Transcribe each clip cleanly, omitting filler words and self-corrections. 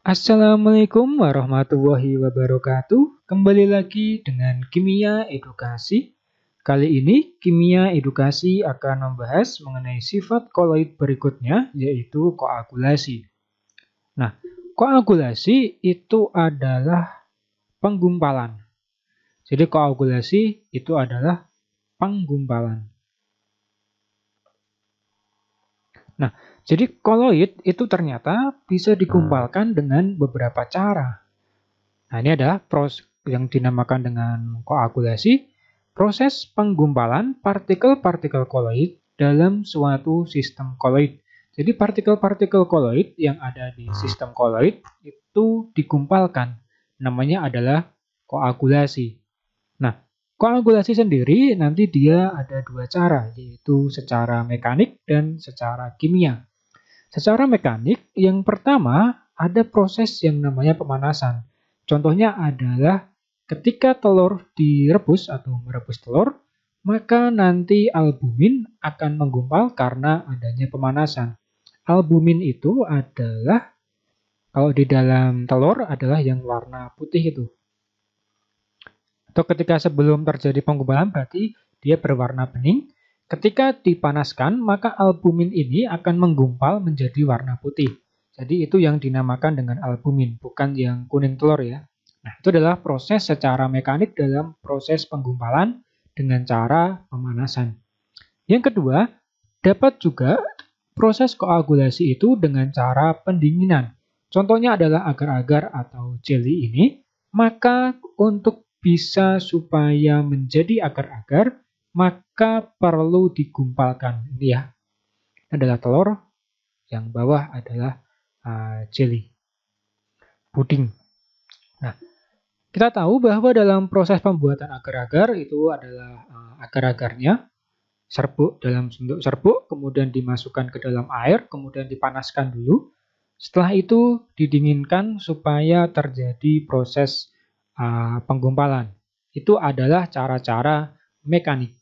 Assalamualaikum warahmatullahi wabarakatuh. Kembali lagi dengan Kimia Edukasi. Kali ini Kimia Edukasi akan membahas mengenai sifat koloid berikutnya, yaitu koagulasi. Nah, koagulasi itu adalah penggumpalan. Jadi koagulasi itu adalah penggumpalan. Nah, jadi koloid itu ternyata bisa digumpalkan dengan beberapa cara. Nah, ini adalah proses yang dinamakan dengan koagulasi, proses penggumpalan partikel-partikel koloid dalam suatu sistem koloid. Jadi partikel-partikel koloid yang ada di sistem koloid itu digumpalkan. Namanya adalah koagulasi. Nah, koagulasi sendiri nanti dia ada dua cara, yaitu secara mekanik dan secara kimia. Secara mekanik, yang pertama ada proses yang namanya pemanasan. Contohnya adalah ketika telur direbus atau merebus telur, maka nanti albumin akan menggumpal karena adanya pemanasan. Albumin itu adalah, kalau di dalam telur adalah yang warna putih itu. Atau ketika sebelum terjadi penggumpalan berarti dia berwarna bening. Ketika dipanaskan, maka albumin ini akan menggumpal menjadi warna putih. Jadi itu yang dinamakan dengan albumin, bukan yang kuning telur ya. Nah, itu adalah proses secara mekanik dalam proses penggumpalan dengan cara pemanasan. Yang kedua, dapat juga proses koagulasi itu dengan cara pendinginan. Contohnya adalah agar-agar atau jelly ini, maka untuk bisa supaya menjadi agar-agar, maka perlu digumpalkan. Ini ya, ini adalah telur, yang bawah adalah jelly, puding. Nah, kita tahu bahwa dalam proses pembuatan agar-agar itu adalah agar-agarnya serbuk dalam bentuk serbuk, kemudian dimasukkan ke dalam air, kemudian dipanaskan dulu. Setelah itu didinginkan supaya terjadi proses penggumpalan. Itu adalah cara-cara mekanik.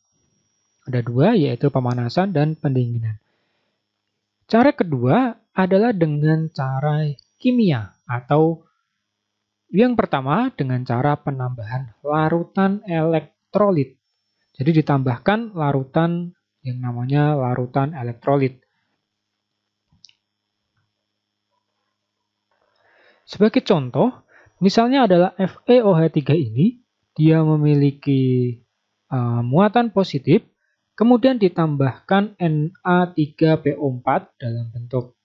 Ada dua, yaitu pemanasan dan pendinginan. Cara kedua adalah dengan cara kimia, atau yang pertama dengan cara penambahan larutan elektrolit. Jadi ditambahkan larutan yang namanya larutan elektrolit. Sebagai contoh, misalnya adalah FeOH3 ini, dia memiliki muatan positif, kemudian ditambahkan Na3PO4 dalam bentuk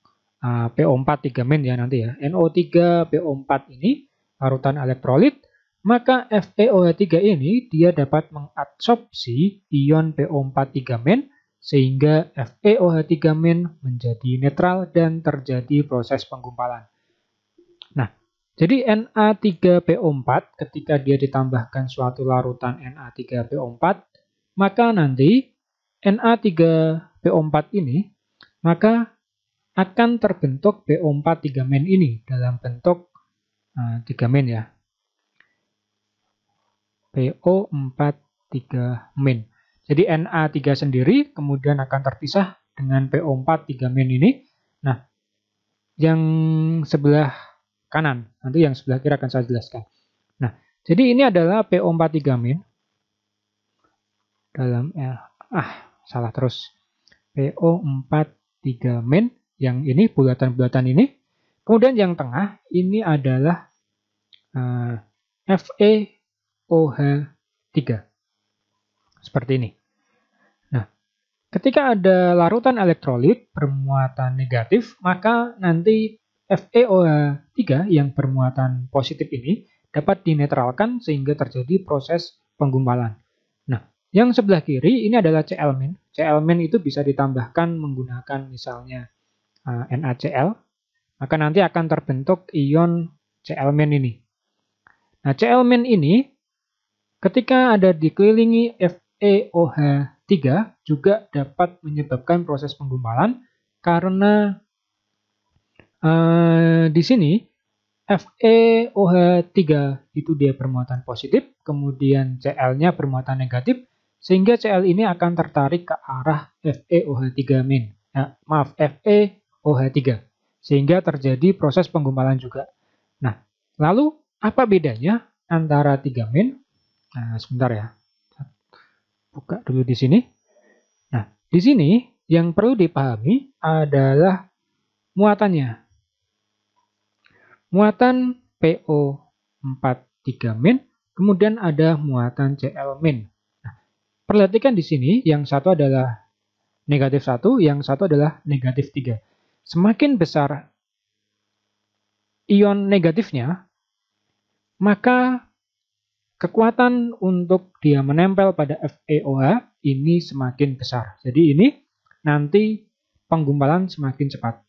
PO4 3- ya nanti ya. NO3PO4 ini larutan elektrolit, maka FeOH3 ini dia dapat mengabsorpsi ion PO4 3- sehingga FeOH3- menjadi netral dan terjadi proses penggumpalan. Nah, jadi Na3PO4 ketika dia ditambahkan suatu larutan Na3PO4, maka nanti Na3PO4 ini maka akan terbentuk PO4 3- ini dalam bentuk 3- ya. PO4 3-. Jadi Na3 sendiri kemudian akan terpisah dengan PO4 3- ini. Nah, yang sebelah kanan, nanti yang sebelah kiri akan saya jelaskan. Nah, jadi ini adalah PO4 3- dalam salah terus. PO4 3- yang ini bulatan-bulatan ini. Kemudian yang tengah ini adalah FeOH3. Seperti ini. Nah, ketika ada larutan elektrolit bermuatan negatif, maka nanti FeOH3 yang bermuatan positif ini dapat dinetralkan sehingga terjadi proses penggumpalan. Nah, yang sebelah kiri ini adalah Cl-. Cl- itu bisa ditambahkan menggunakan misalnya NaCl, maka nanti akan terbentuk ion Cl- ini. Nah, Cl- ini ketika ada dikelilingi FeOH3 juga dapat menyebabkan proses penggumpalan karena di sini FeOH3 itu dia bermuatan positif, kemudian Cl-nya bermuatan negatif, sehingga Cl ini akan tertarik ke arah FeOH3 min. Maaf, FeOH3, sehingga terjadi proses penggumpalan juga. Nah, lalu apa bedanya antara 3 min? Nah, sebentar ya. Buka dulu di sini. Nah, di sini yang perlu dipahami adalah muatannya. Muatan PO43 min, kemudian ada muatan Cl min. Nah, perhatikan di sini, yang satu adalah -1, yang satu adalah -3. Semakin besar ion negatifnya, maka kekuatan untuk dia menempel pada FeOH ini semakin besar. Jadi ini nanti penggumpalan semakin cepat.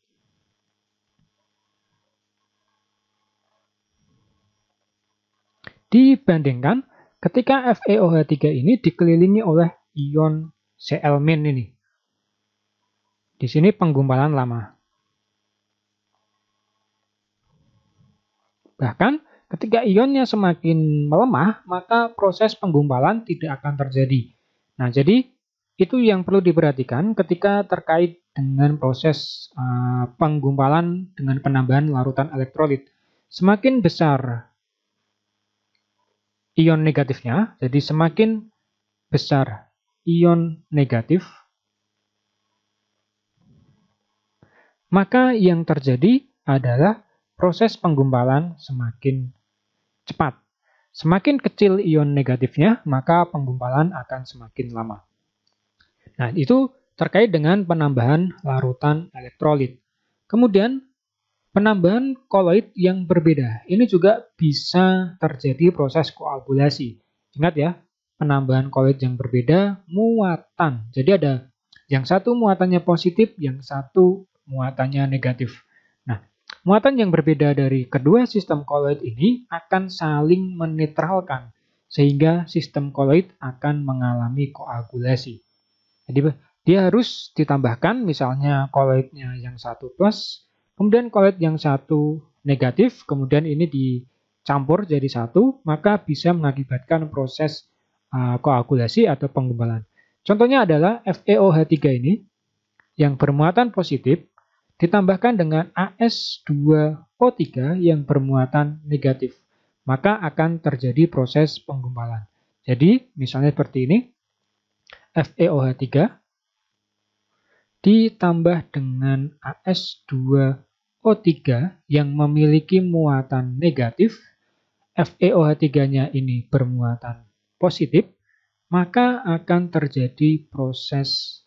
Dibandingkan ketika FeOH3 ini dikelilingi oleh ion Cl- ini. Di sini penggumpalan lama. Bahkan ketika ionnya semakin melemah, maka proses penggumpalan tidak akan terjadi. Nah, jadi itu yang perlu diperhatikan ketika terkait dengan proses penggumpalan dengan penambahan larutan elektrolit. Semakin besar ion negatifnya, jadi semakin besar ion negatif, maka yang terjadi adalah proses penggumpalan semakin cepat. Semakin kecil ion negatifnya, maka penggumpalan akan semakin lama. Nah, itu terkait dengan penambahan larutan elektrolit. Kemudian, penambahan koloid yang berbeda. Ini juga bisa terjadi proses koagulasi. Ingat ya, penambahan koloid yang berbeda, muatan. Jadi ada yang satu muatannya positif, yang satu muatannya negatif. Nah, muatan yang berbeda dari kedua sistem koloid ini akan saling menetralkan, sehingga sistem koloid akan mengalami koagulasi. Jadi dia harus ditambahkan, misalnya koloidnya yang satu plus, kemudian koloid yang satu negatif, kemudian ini dicampur jadi satu, maka bisa mengakibatkan proses koagulasi atau penggumpalan. Contohnya adalah FeOH3 ini yang bermuatan positif ditambahkan dengan As2O3 yang bermuatan negatif, maka akan terjadi proses penggumpalan. Jadi misalnya seperti ini, FeOH3 ditambah dengan As2O3 yang memiliki muatan negatif, FeOH3-nya ini bermuatan positif, maka akan terjadi proses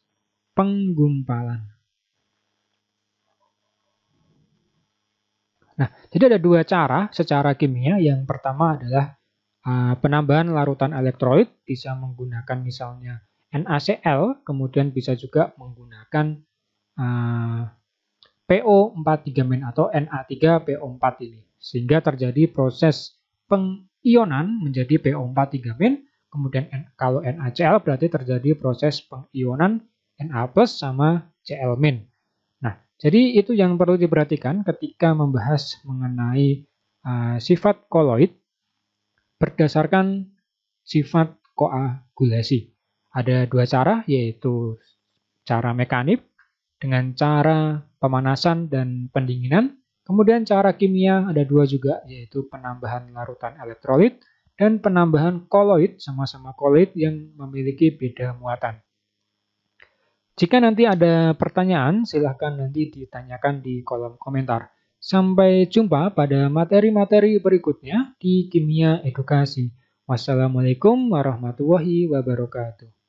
penggumpalan. Nah, jadi ada dua cara secara kimia. Yang pertama adalah penambahan larutan elektrolit, bisa menggunakan misalnya NaCl, kemudian bisa juga menggunakan PO43- atau Na3PO4 ini. Sehingga terjadi proses pengionan menjadi PO43-, kemudian kalau NaCl berarti terjadi proses pengionan Na+ sama Cl-. Nah, jadi itu yang perlu diperhatikan ketika membahas mengenai sifat koloid berdasarkan sifat koagulasi. Ada dua cara, yaitu cara mekanik dengan cara pemanasan dan pendinginan. Kemudian cara kimia ada dua juga, yaitu penambahan larutan elektrolit dan penambahan koloid, sama-sama koloid yang memiliki beda muatan. Jika nanti ada pertanyaan, silahkan nanti ditanyakan di kolom komentar. Sampai jumpa pada materi-materi berikutnya di Kimia Edukasi. Wassalamualaikum warahmatullahi wabarakatuh.